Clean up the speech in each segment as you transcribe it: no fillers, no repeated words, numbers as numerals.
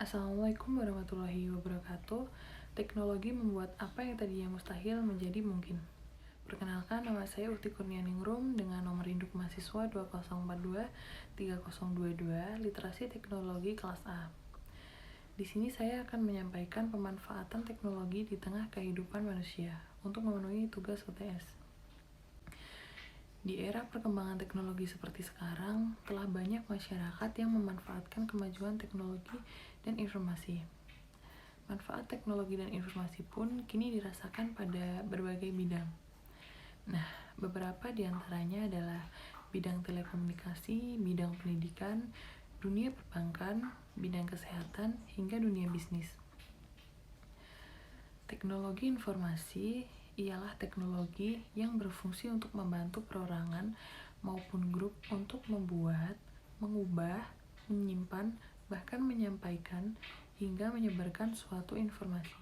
Assalamualaikum warahmatullahi wabarakatuh. Teknologi membuat apa yang tadinya mustahil menjadi mungkin. Perkenalkan, nama saya Ukti Kurnianingrum dengan nomor induk mahasiswa 20423022, literasi teknologi kelas A. Di sini saya akan menyampaikan pemanfaatan teknologi di tengah kehidupan manusia untuk memenuhi tugas UTS. Di era perkembangan teknologi seperti sekarang, telah banyak masyarakat yang memanfaatkan kemajuan teknologi dan informasi. Manfaat teknologi dan informasi pun kini dirasakan pada berbagai bidang. Nah, beberapa di antaranya adalah bidang telekomunikasi, bidang pendidikan, dunia perbankan, bidang kesehatan, hingga dunia bisnis. Teknologi informasi ialah teknologi yang berfungsi untuk membantu perorangan maupun grup untuk membuat, mengubah, menyimpan, bahkan menyampaikan, hingga menyebarkan suatu informasi.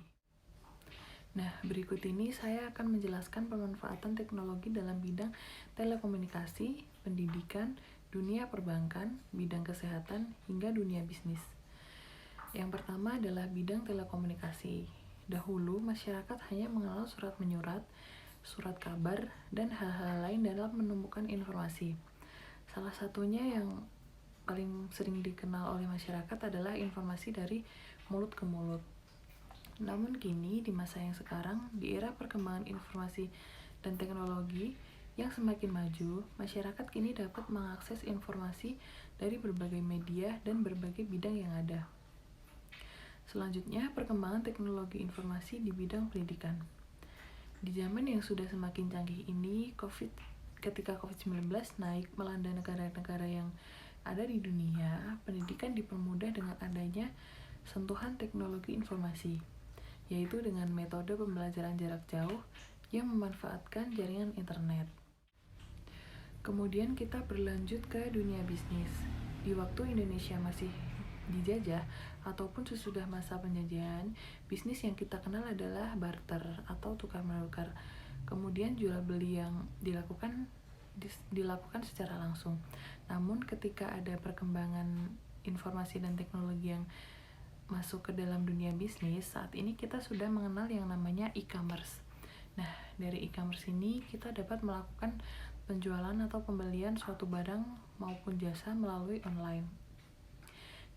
Nah, berikut ini saya akan menjelaskan pemanfaatan teknologi dalam bidang telekomunikasi, pendidikan, dunia perbankan, bidang kesehatan, hingga dunia bisnis. Yang pertama adalah bidang telekomunikasi. Dahulu, masyarakat hanya mengenal surat menyurat, surat kabar, dan hal-hal lain dalam menemukan informasi. Salah satunya yang paling sering dikenal oleh masyarakat adalah informasi dari mulut ke mulut. Namun kini, di masa yang sekarang, di era perkembangan informasi dan teknologi yang semakin maju, masyarakat kini dapat mengakses informasi dari berbagai media dan berbagai bidang yang ada. Selanjutnya, perkembangan teknologi informasi di bidang pendidikan. Di zaman yang sudah semakin canggih ini, ketika COVID-19 naik melanda negara-negara yang ada di dunia, pendidikan dipermudah dengan adanya sentuhan teknologi informasi, yaitu dengan metode pembelajaran jarak jauh yang memanfaatkan jaringan internet. Kemudian kita berlanjut ke dunia bisnis. Di waktu Indonesia masih dijajah ataupun sesudah masa penjajahan, bisnis yang kita kenal adalah barter atau tukar-menukar. Kemudian jual beli yang dilakukan secara langsung. Namun ketika ada perkembangan informasi dan teknologi yang masuk ke dalam dunia bisnis, saat ini kita sudah mengenal yang namanya e-commerce. Nah, dari e-commerce ini kita dapat melakukan penjualan atau pembelian suatu barang maupun jasa melalui online.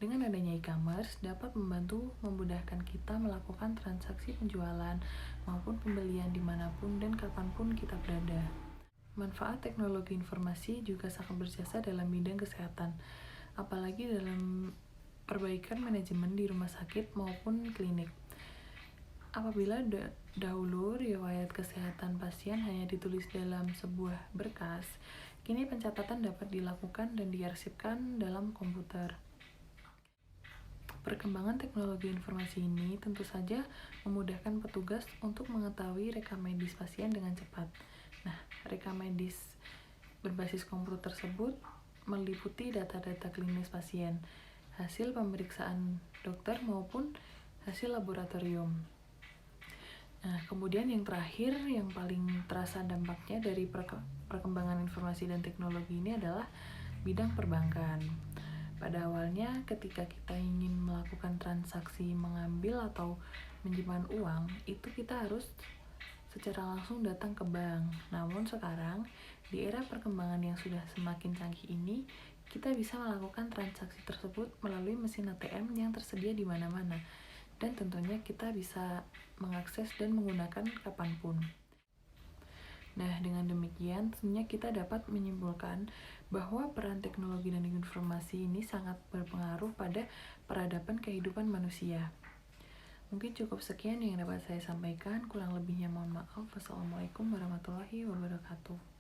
Dengan adanya e-commerce dapat memudahkan kita melakukan transaksi penjualan maupun pembelian dimanapun dan kapanpun kita berada. Manfaat teknologi informasi juga sangat berjasa dalam bidang kesehatan, apalagi dalam perbaikan manajemen di rumah sakit maupun klinik. Apabila dahulu riwayat kesehatan pasien hanya ditulis dalam sebuah berkas, kini pencatatan dapat dilakukan dan diarsipkan dalam komputer. Perkembangan teknologi informasi ini tentu saja memudahkan petugas untuk mengetahui rekam medis pasien dengan cepat. Nah, rekam medis berbasis komputer tersebut meliputi data-data klinis pasien, hasil pemeriksaan dokter maupun hasil laboratorium. Nah, kemudian yang terakhir, yang paling terasa dampaknya dari perkembangan informasi dan teknologi ini adalah bidang perbankan. Pada awalnya, ketika kita ingin melakukan transaksi mengambil atau menyimpan uang, itu kita harus secara langsung datang ke bank. Namun sekarang, di era perkembangan yang sudah semakin canggih ini, kita bisa melakukan transaksi tersebut melalui mesin ATM yang tersedia di mana-mana. Dan tentunya kita bisa mengakses dan menggunakan kapanpun. Nah, dengan demikian, tentunya kita dapat menyimpulkan bahwa peran teknologi dan informasi ini sangat berpengaruh pada peradaban kehidupan manusia. Mungkin cukup sekian yang dapat saya sampaikan, kurang lebihnya mohon maaf. Wassalamualaikum warahmatullahi wabarakatuh.